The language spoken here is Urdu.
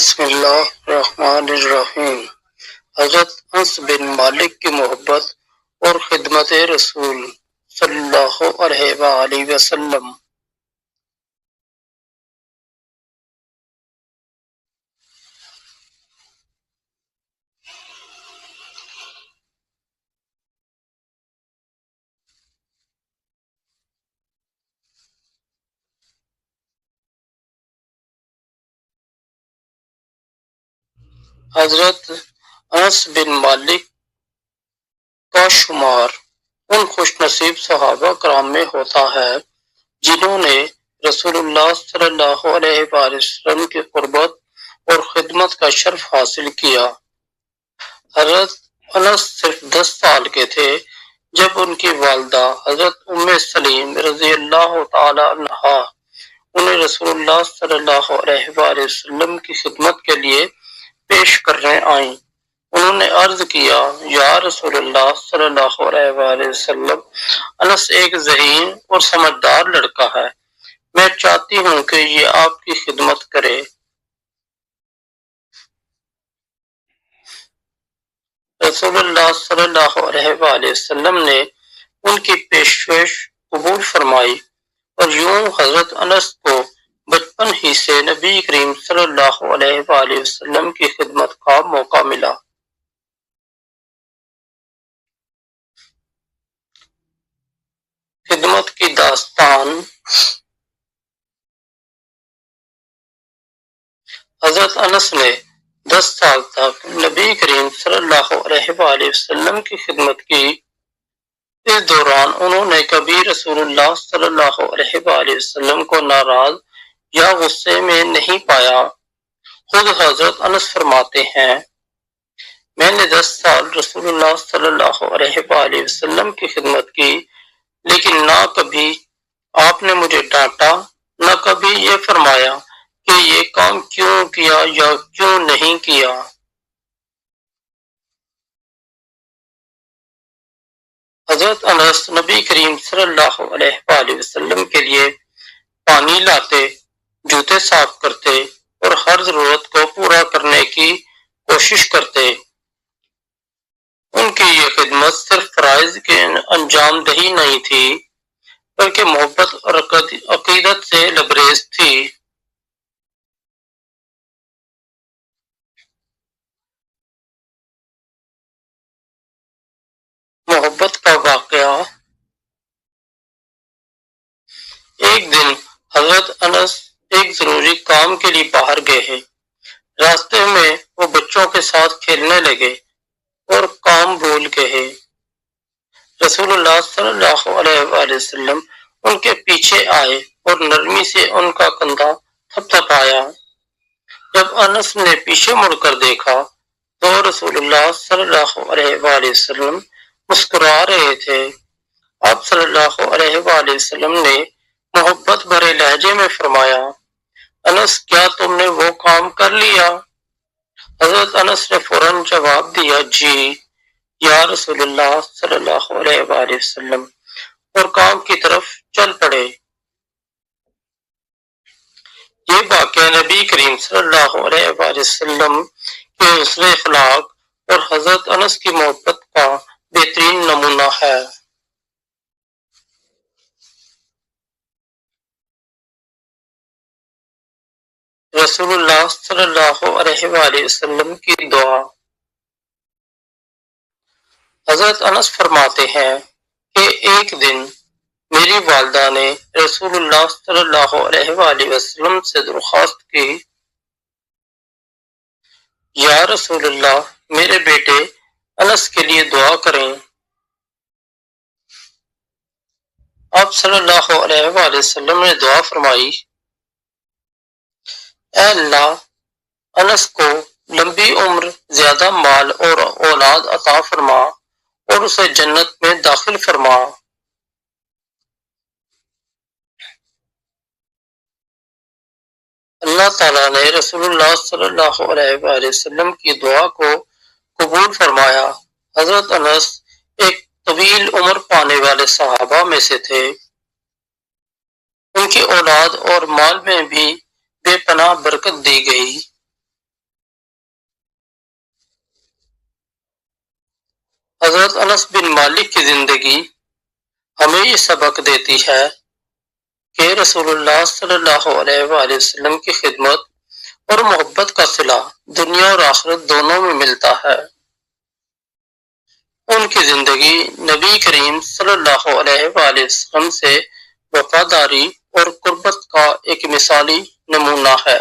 بسم اللہ الرحمن الرحیم۔ حضرت انس بن مالک کی محبت اور خدمت رسول صلی اللہ علیہ وآلہ وسلم۔ حضرت انس بن مالک کا شمار ان خوش نصیب صحابہ کرام میں ہوتا ہے جنہوں نے رسول اللہ صلی اللہ علیہ وآلہ وسلم کی قربت اور خدمت کا شرف حاصل کیا۔ حضرت انس صرف 10 سال کے تھے جب ان کی والدہ حضرت ام سلیم رضی اللہ تعالی عنہا انہیں رسول اللہ صلی اللہ علیہ وآلہ وسلم کی خدمت کے لیے پیش کرنے آئیں۔ انہوں نے عرض کیا، یا رسول اللہ صلی اللہ علیہ وآلہ وسلم، انس ایک ذہین اور سمجھدار لڑکا ہے، میں چاہتی ہوں کہ یہ آپ کی خدمت کرے۔ رسول اللہ صلی اللہ علیہ وآلہ وسلم نے ان کی پیشکش قبول فرمائی اور یوں حضرت انس کو بچپن ہی سے نبی کریم صلی اللہ علیہ وآلہ وسلم کی خدمت کا موقع ملا۔ خدمت کی داستان۔ حضرت انس نے 10 سال تک نبی کریم صلی اللہ علیہ وآلہ وسلم کی خدمت کی۔ اس دوران انہوں نے کبھی رسول اللہ صلی اللہ علیہ وآلہ وسلم کو ناراض یا غصے میں نہیں پایا۔ خود حضرت انس فرماتے ہیں، میں نے 10 سال رسول اللہ صلی اللہ علیہ وآلہ وسلم کی خدمت کی، لیکن نہ کبھی آپ نے مجھے ڈانٹا، نہ کبھی یہ فرمایا کہ یہ کام کیوں کیا یا کیوں نہیں کیا۔ حضرت انس نبی کریم صلی اللہ علیہ وآلہ وسلم کے لیے پانی لاتے، جوتے صاف کرتے اور ہر ضرورت کو پورا کرنے کی کوشش کرتے۔ ان کی یہ خدمت صرف فرائض کے انجام دہی نہیں تھی بلکہ محبت اور عقیدت سے لبریز تھی۔ محبت کا واقعہ۔ ایک دن حضرت انس ایک ضروری کام کے لیے باہر گئے ہیں۔ راستے میں وہ بچوں کے ساتھ کھیلنے لگے اور کام بھول گئے۔ رسول اللہ صلی اللہ علیہ وآلہ وسلم ان کے پیچھے آئے اور نرمی سے ان کا کندھا تھپ تھپایا۔ جب انس نے پیچھے مڑ کر دیکھا تو رسول اللہ صلی اللہ علیہ وآلہ وسلم مسکرا رہے تھے۔ آپ صلی اللہ علیہ وآلہ وسلم نے محبت بھرے لہجے میں فرمایا، انس کیا تم نے وہ کام کر لیا؟ حضرت انس نے فوراً جواب دیا، جی یا رسول اللہ صلی اللہ علیہ وآلہ وسلم، اور کام کی طرف چل پڑے۔ یہ واقعہ نبی کریم صلی اللہ علیہ وآلہ وسلم کے حسن اخلاق اور حضرت انس کی محبت کا بہترین نمونہ ہے۔ رسول اللہ صلی اللہ علیہ وآلہ وسلم کی دعا۔ حضرت انس فرماتے ہیں کہ ایک دن میری والدہ نے رسول اللہ صلی اللہ علیہ وآلہ وسلم سے درخواست کی، یا رسول اللہ میرے بیٹے انس کے لیے دعا کریں۔ آپ صلی اللہ علیہ وآلہ وسلم نے دعا فرمائی، اے اللہ انس کو لمبی عمر، زیادہ مال اور اولاد عطا فرما اور اسے جنت میں داخل فرما۔ اللہ تعالیٰ نے رسول اللہ صلی اللہ علیہ وآلہ وسلم کی دعا کو قبول فرمایا۔ حضرت انس ایک طویل عمر پانے والے صحابہ میں سے تھے۔ ان کی اولاد اور مال میں بھی بے پناہ برکت دی گئی۔ انس بن مالک کی زندگی ہمیں یہ سبق دیتی ہے کہ رسول اللہ صلی اللہ علیہ وآلہ وسلم کی خدمت اور محبت کا صلہ دنیا اور آخرت دونوں میں ملتا ہے۔ ان کی زندگی نبی کریم صلی اللہ علیہ وآلہ وسلم سے وفاداری اور قربت کا ایک مثالی نمونہ ہے۔